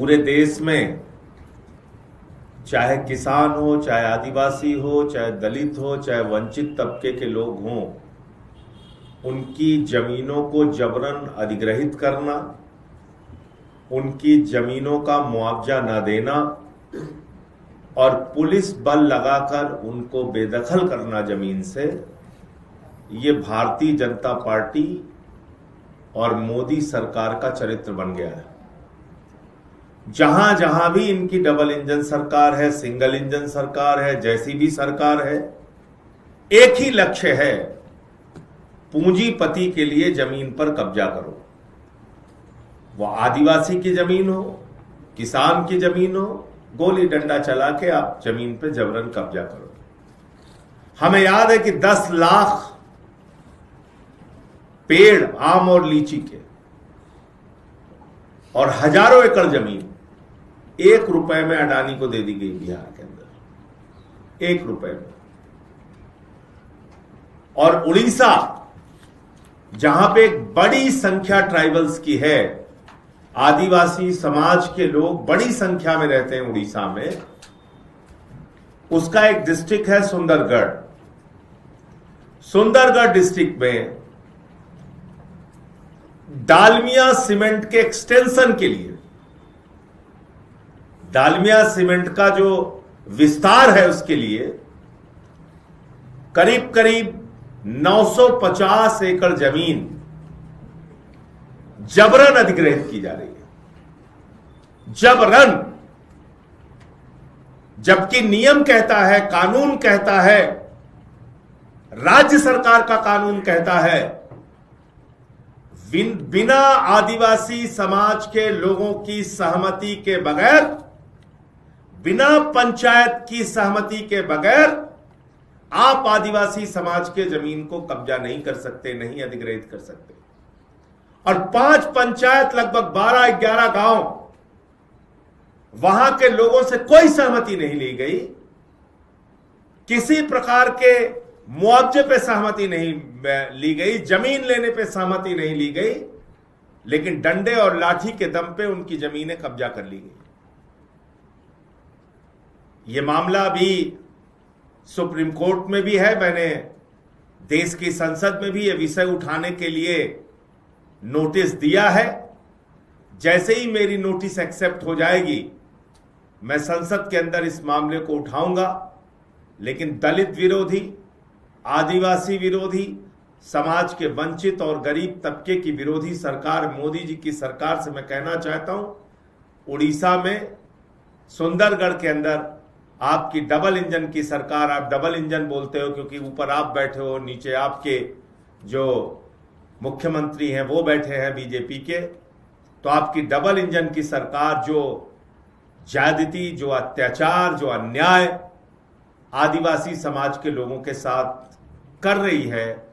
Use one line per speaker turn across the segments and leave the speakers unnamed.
पूरे देश में चाहे किसान हो, चाहे आदिवासी हो, चाहे दलित हो, चाहे वंचित तबके के लोग हों, उनकी जमीनों को जबरन अधिग्रहित करना, उनकी जमीनों का मुआवजा न देना और पुलिस बल लगाकर उनको बेदखल करना जमीन से, ये भारतीय जनता पार्टी और मोदी सरकार का चरित्र बन गया है। जहां जहां भी इनकी डबल इंजन सरकार है, सिंगल इंजन सरकार है, जैसी भी सरकार है, एक ही लक्ष्य है, पूंजीपति के लिए जमीन पर कब्जा करो। वो आदिवासी की जमीन हो, किसान की जमीन हो, गोली डंडा चला के आप जमीन पे जबरन कब्जा करो। हमें याद है कि 10 लाख पेड़ आम और लीची के और हजारों एकड़ जमीन 1 रुपए में अडानी को दे दी गई बिहार के अंदर, 1 रुपए में। और उड़ीसा, जहां पे एक बड़ी संख्या ट्राइबल्स की है, आदिवासी समाज के लोग बड़ी संख्या में रहते हैं उड़ीसा में, उसका एक डिस्ट्रिक्ट है सुंदरगढ़। सुंदरगढ़ डिस्ट्रिक्ट में डालमिया सीमेंट के एक्सटेंशन के लिए, डालमिया सीमेंट का जो विस्तार है उसके लिए करीब करीब 950 एकड़ जमीन जबरन अधिग्रहित की जा रही है। जबरन, जबकि नियम कहता है, कानून कहता है, राज्य सरकार का कानून कहता है, बिना आदिवासी समाज के लोगों की सहमति के बगैर, बिना पंचायत की सहमति के बगैर आप आदिवासी समाज के जमीन को कब्जा नहीं कर सकते, नहीं अधिग्रहित कर सकते। और 5 पंचायत, लगभग 12-11 गांव, वहां के लोगों से कोई सहमति नहीं ली गई, किसी प्रकार के मुआवजे पे सहमति नहीं ली गई, जमीन लेने पे सहमति नहीं ली गई, लेकिन डंडे और लाठी के दम पे उनकी जमीनें कब्जा कर ली गई। यह मामला भी सुप्रीम कोर्ट में भी है। मैंने देश की संसद में भी यह विषय उठाने के लिए नोटिस दिया है। जैसे ही मेरी नोटिस एक्सेप्ट हो जाएगी, मैं संसद के अंदर इस मामले को उठाऊंगा। लेकिन दलित विरोधी, आदिवासी विरोधी, समाज के वंचित और गरीब तबके की विरोधी सरकार, मोदी जी की सरकार से मैं कहना चाहता हूं, उड़ीसा में सुंदरगढ़ के अंदर आपकी डबल इंजन की सरकार, आप डबल इंजन बोलते हो क्योंकि ऊपर आप बैठे हो, नीचे आपके जो मुख्यमंत्री हैं वो बैठे हैं बीजेपी के, तो आपकी डबल इंजन की सरकार जो ज्यादती, जो अत्याचार, जो अन्याय आदिवासी समाज के लोगों के साथ कर रही है,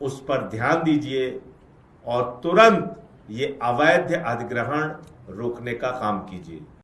उस पर ध्यान दीजिए और तुरंत ये अवैध अधिग्रहण रोकने का काम कीजिए।